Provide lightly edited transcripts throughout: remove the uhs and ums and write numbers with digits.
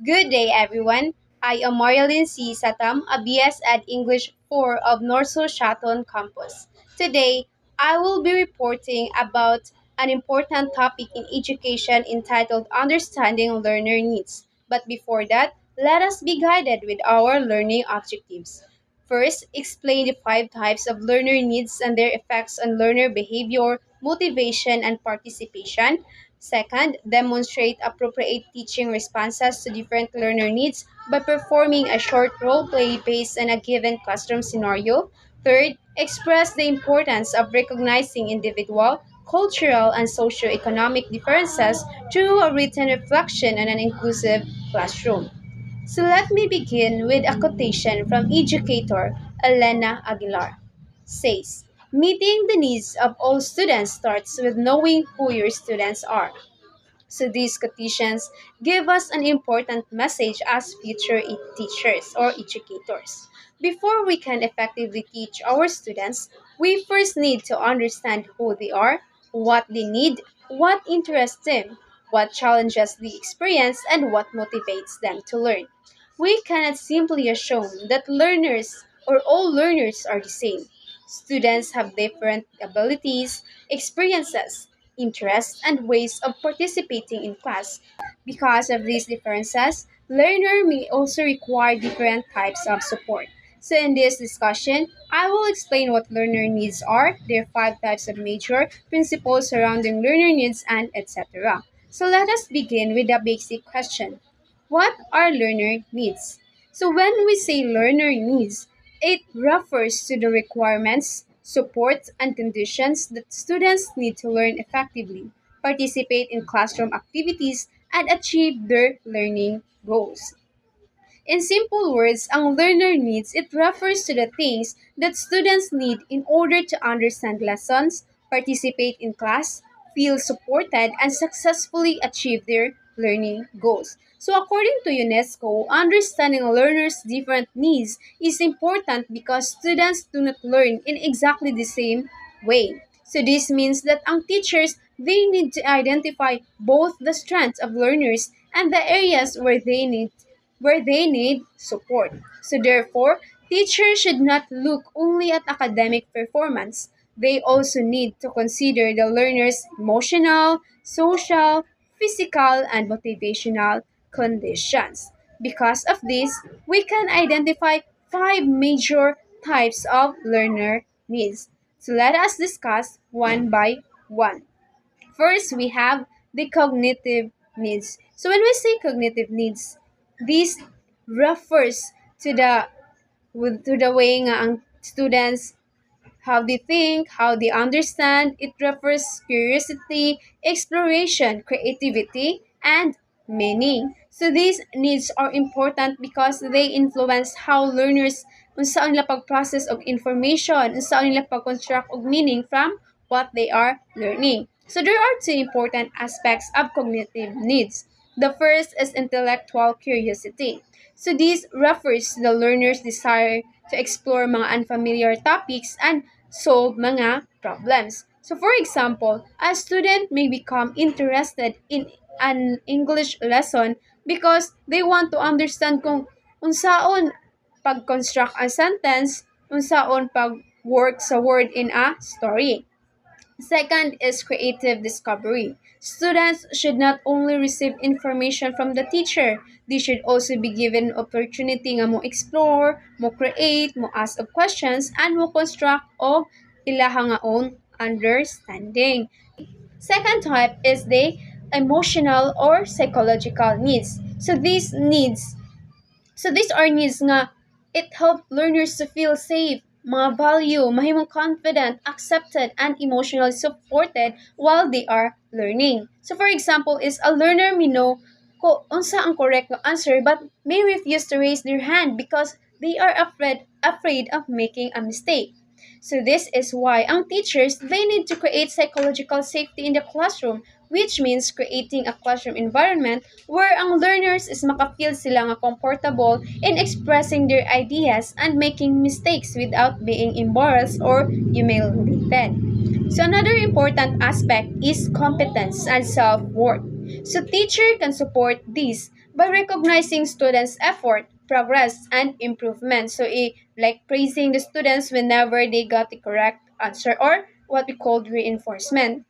Good day, everyone. I am Marilyn C. Satam, a BS Ed English 4 of Norso Shaton Campus. Today, I will be reporting about an important topic in education entitled Understanding Learner Needs. But before that, let us be guided with our learning objectives. First, explain the five types of learner needs and their effects on learner behavior, motivation, and participation. Second, demonstrate appropriate teaching responses to different learner needs by performing a short role play based on a given classroom scenario. Third, express the importance of recognizing individual, cultural, and socioeconomic differences through a written reflection on an inclusive classroom. So let me begin with a quotation from educator Elena Aguilar. Says, meeting the needs of all students starts with knowing who your students are. So these quotations give us an important message as future teachers or educators. Before we can effectively teach our students, we first need to understand who they are, what they need, what interests them, what challenges they experience, and what motivates them to learn. We cannot simply assume that learners or all learners are the same. Students have different abilities, experiences, interests, and ways of participating in class. Because of these differences, learner may also require different types of support. So in this discussion, I will explain what learner needs are, their five types of major principles surrounding learner needs, and etc. So let us begin with the basic question. What are learner needs? So when we say learner needs, it refers to the requirements, support, and conditions that students need to learn effectively, participate in classroom activities, and achieve their learning goals. In simple words, ang learner needs, it refers to the things that students need in order to understand lessons, participate in class, feel supported, and successfully achieve their learning goals. So according to UNESCO, understanding a learner's different needs is important because students do not learn in exactly the same way. So this means that ang teachers, they need to identify both the strengths of learners and the areas where they need support. So therefore, teachers should not look only at academic performance. They also need to consider the learner's emotional, social, physical, and motivational conditions. Because of this, we can identify five major types of learner needs. So let us discuss one by one. First, we have the cognitive needs. So when we say cognitive needs, this refers to the way nga ang students how they think, how they understand. It refers curiosity, exploration, creativity, and meaning. So these needs are important because they influence how learners unsa nila pag-process of information, unsa nila pag-construct of meaning from what they are learning. So there are two important aspects of cognitive needs. The first is intellectual curiosity. So this refers to the learner's desire to explore mga unfamiliar topics and solve mga problems. So for example, a student may become interested in an English lesson because they want to understand kung unsaon pag-construct a sentence, unsaon pag-work sa word in a story. Second is creative discovery. Students should not only receive information from the teacher, they should also be given opportunity nga mo explore, mo create, mo ask of questions, and mo construct of ilahang nga own understanding. Second type is the emotional or psychological needs. So these are needs nga it help learners to feel safe, mga value, mahimong confident, accepted, and emotionally supported while they are learning. So for example, is a learner may know ko unsa ang correct nga answer but may refuse to raise their hand because they are afraid of making a mistake. So this is why ang teachers they need to create psychological safety in the classroom, which means creating a classroom environment where ang learners is makafeel sila nga comfortable in expressing their ideas and making mistakes without being embarrassed or humiliated. So another important aspect is competence and self-worth. So teacher can support this by recognizing students' effort, progress, and improvement. So, like praising the students whenever they got the correct answer, or what we call reinforcement.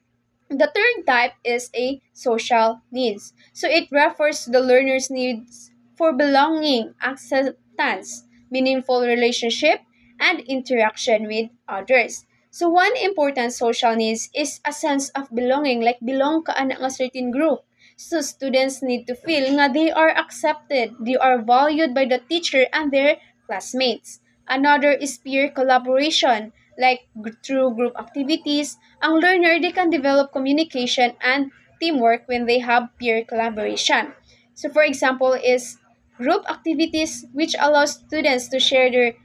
The third type is a social needs. So it refers to the learner's needs for belonging, acceptance, meaningful relationship, and interaction with others. So one important social needs is a sense of belonging, like belong ka na a certain group. So students need to feel nga they are accepted, they are valued by the teacher and their classmates. Another is peer collaboration, like through group activities, ang learner they can develop communication and teamwork when they have peer collaboration. So for example is group activities which allows students to share their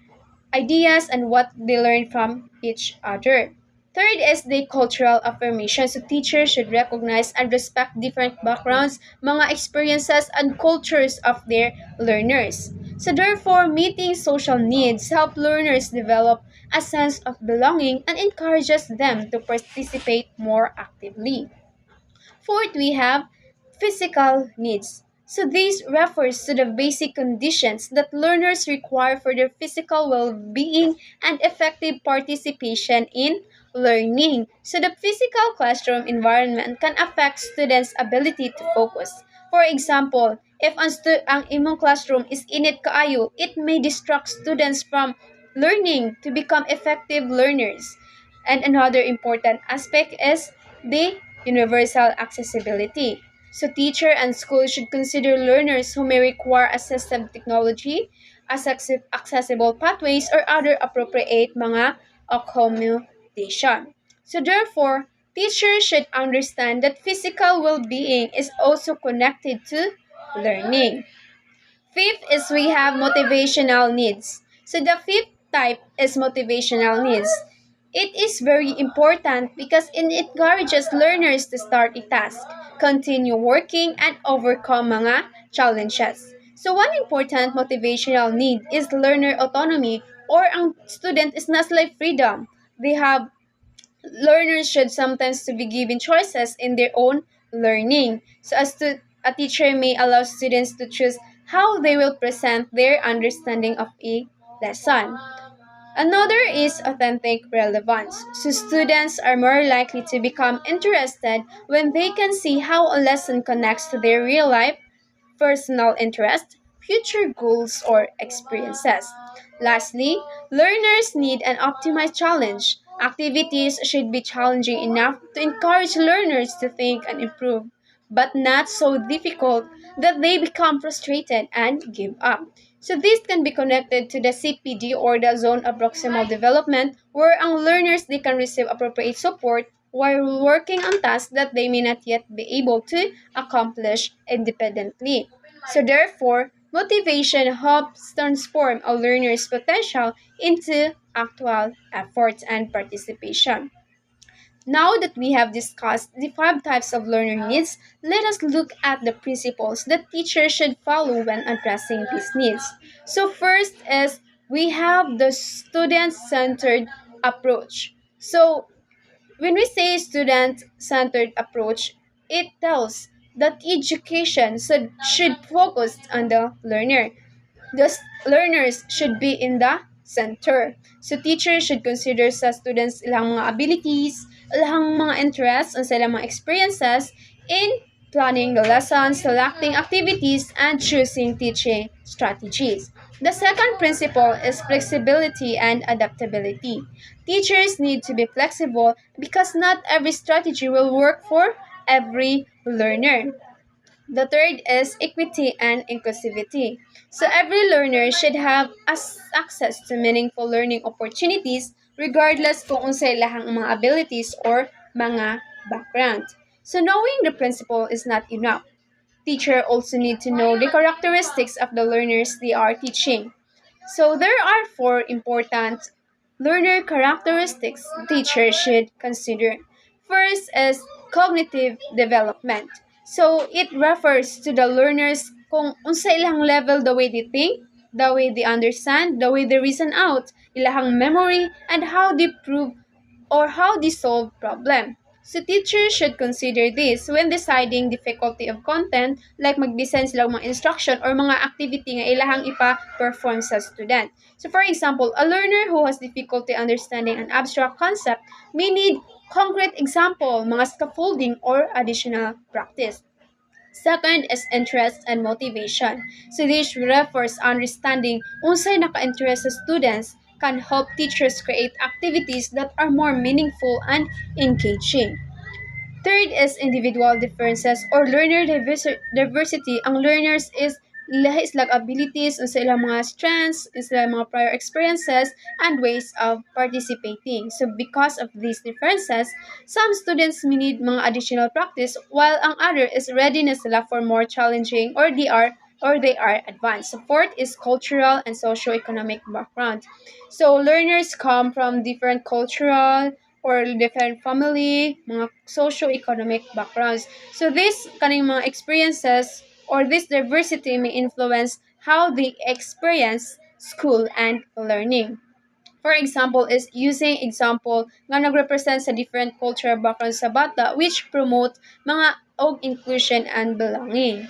ideas and what they learn from each other. Third is the cultural affirmation. So teachers should recognize and respect different backgrounds, mga experiences, and cultures of their learners. So therefore, meeting social needs help learners develop a sense of belonging and encourages them to participate more actively. Fourth, we have physical needs. So this refers to the basic conditions that learners require for their physical well-being and effective participation in learning. So the physical classroom environment can affect students' ability to focus. For example, if ang imong classroom is init kaayo, it may distract students from learning to become effective learners. And another important aspect is the universal accessibility. So teacher and school should consider learners who may require assistive technology, accessible pathways, or other appropriate mga accommodation. So therefore, teachers should understand that physical well-being is also connected to learning. Fifth is we have motivational needs. So the fifth type is motivational needs. It is very important because it encourages learners to start a task, continue working, and overcome mga challenges. So one important motivational need is learner autonomy, or ang student is not like freedom. They have learners should sometimes to be given choices in their own learning. So as to a teacher may allow students to choose how they will present their understanding of a lesson. Another is authentic relevance. So students are more likely to become interested when they can see how a lesson connects to their real life, personal interest, future goals, or experiences. Lastly, learners need an optimized challenge. Activities should be challenging enough to encourage learners to think and improve, but not so difficult that they become frustrated and give up. So this can be connected to the CPD, or the zone of proximal development, where ang learners they can receive appropriate support while working on tasks that they may not yet be able to accomplish independently. So therefore, motivation helps transform a learner's potential into actual effort and participation. Now that we have discussed the five types of learner needs, let us look at the principles that teachers should follow when addressing these needs. So first is we have the student-centered approach. So when we say student-centered approach, it tells that education should focus on the learner. Learners should be in the center. So teachers should consider sa students ilang mga abilities, ilang mga interests, and sa ilang mga experiences in planning the lessons, selecting activities, and choosing teaching strategies. The second principle is flexibility and adaptability. Teachers need to be flexible because not every strategy will work for every learner. The third is equity and inclusivity. So every learner should have access to meaningful learning opportunities regardless kung unsay lahang mga abilities or mga background. So knowing the principle is not enough. Teacher also need to know the characteristics of the learners they are teaching. So there are four important learner characteristics teachers should consider. First is cognitive development. So it refers to the learners kung unsa ilang level the way they think, the way they understand, the way they reason out, ilahang memory, and how they prove or how they solve problem. So teachers should consider this when deciding difficulty of content like mag-design sila og mga instruction or mga activity nga ilahang ipa-perform sa student. So for example, a learner who has difficulty understanding an abstract concept may need concrete example, mga scaffolding or additional practice. Second is interest and motivation. So this refers understanding unsay naka-interest sa students can help teachers create activities that are more meaningful and engaging. Third is individual differences or learner diversity. Ang learners is lahi silang abilities, sa ilang mga strengths, sa ilang mga prior experiences, and ways of participating. So because of these differences, some students may need mga additional practice while ang other is readiness sila for more challenging or they are advanced. So fourth is cultural and socio-economic background. So learners come from different cultural or different family, mga socio-economic backgrounds. So this kaning mga experiences or this diversity may influence how they experience school and learning. For example, is using example nga nagrepresent sa different cultural backgrounds sa bata which promote mga og inclusion and belonging.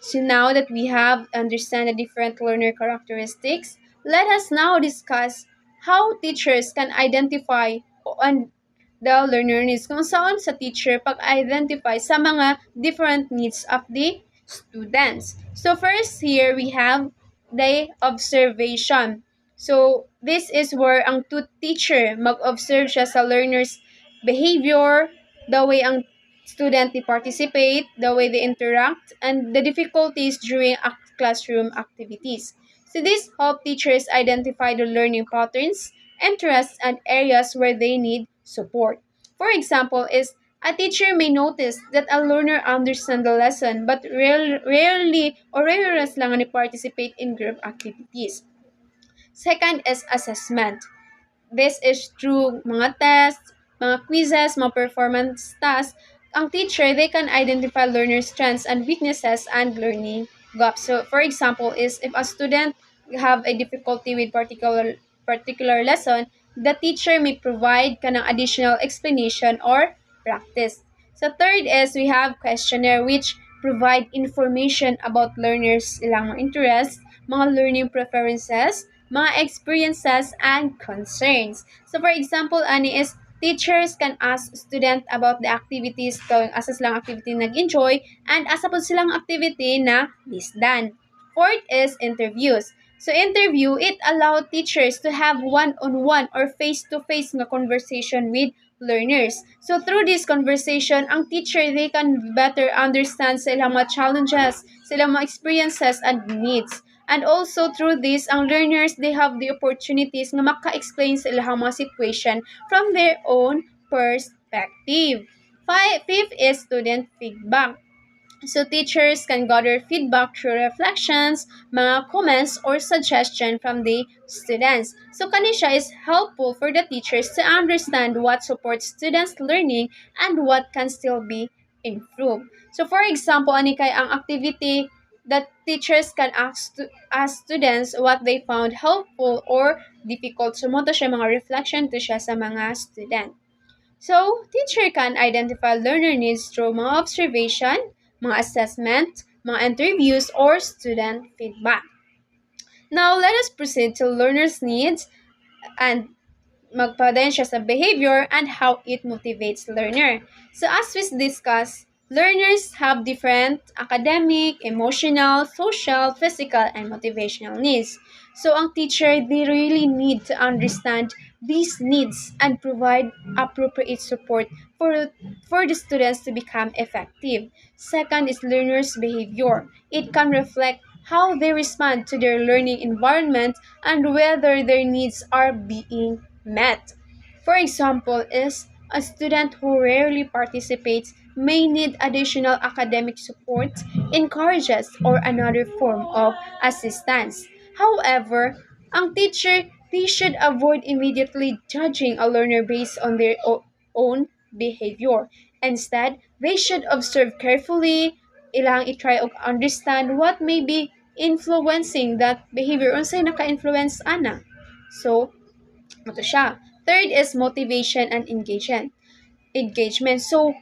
So now that we have understand the different learner characteristics, let us now discuss how teachers can identify on the learner needs. Kung saan sa teacher pag-identify sa mga different needs of the students. So first here we have the observation. So this is where ang teacher mag-observe siya sa learners behavior, the way ang student they participate, the way they interact, and the difficulties during classroom activities. So this help teachers identify the learning patterns, interests, and areas where they need support. For example, is a teacher may notice that a learner understands the lesson but rarely or rarest lang ni participate in group activities. Second is assessment. This is through mga tests, mga quizzes, mga performance tasks. Ang teacher, they can identify learners' strengths and weaknesses and learning gaps. So, for example, is if a student have a difficulty with particular lesson, the teacher may provide kanang additional explanation or practice. So, third is we have questionnaire which provide information about learners' ilang mga interests, mga learning preferences, mga experiences, and concerns. So for example, ani is teachers can ask student about the activities kung asa silang activity nag-enjoy and asa po silang activity na lisdan. Fourth is interviews. So interview, it allow teachers to have one-on-one or face-to-face nga conversation with learners. So through this conversation, ang teacher, they can better understand sa ilang mga challenges, sa ilang mga experiences and needs. And also through this, ang learners, they have the opportunities na maka-explain sa ilang mga situation from their own perspective. Fifth is student feedback. So teachers can gather feedback through reflections, mga comments, or suggestion from the students. So kanisha is helpful for the teachers to understand what supports students' learning and what can still be improved. So for example, ani kay ang activity that teachers can ask students what they found helpful or difficult. So mo to siya mga reflection to siya sa mga student. So, teacher can identify learner needs through mga observation, mga assessment, mga interviews, or student feedback. Now, let us proceed to learner's needs and magpadayon siya sa behavior and how it motivates learner. So as we discussed, learners have different academic, emotional, social, physical, and motivational needs. So ang teacher, they really need to understand these needs and provide appropriate support for the students to become effective. Second is learners' behavior. It can reflect how they respond to their learning environment and whether their needs are being met. For example, is a student who rarely participates may need additional academic support, encourages, or another form of assistance. However, ang teacher, they should avoid immediately judging a learner based on their own behavior. Instead, they should observe carefully, ilang i-try og understand what may be influencing that behavior, unsay naka-influence ana. So, ito siya. Third is motivation and engagement. engagement. So,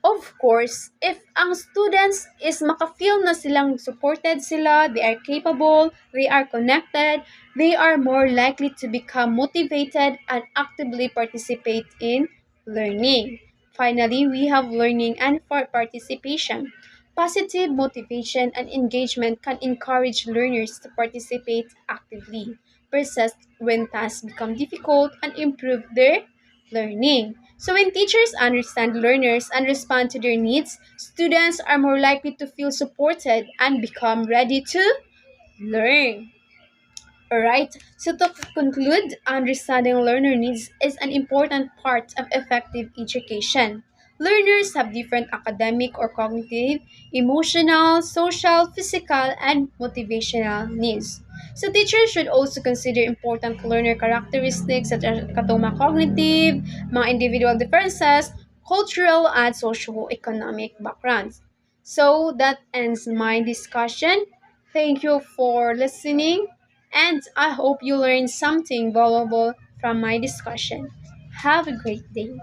of course, if ang students is makafeel na silang supported sila, they are capable, they are connected, they are more likely to become motivated and actively participate in learning. Finally, we have learning and for participation. Positive motivation and engagement can encourage learners to participate actively, persist when tasks become difficult, and improve their learning. So, when teachers understand learners and respond to their needs, students are more likely to feel supported and become ready to learn. Alright, so to conclude, understanding learner needs is an important part of effective education. Learners have different academic or cognitive, emotional, social, physical, and motivational needs. So teachers should also consider important learner characteristics such as katong cognitive, mga individual differences, cultural, and socio-economic backgrounds. So that ends my discussion. Thank you for listening and I hope you learned something valuable from my discussion. Have a great day.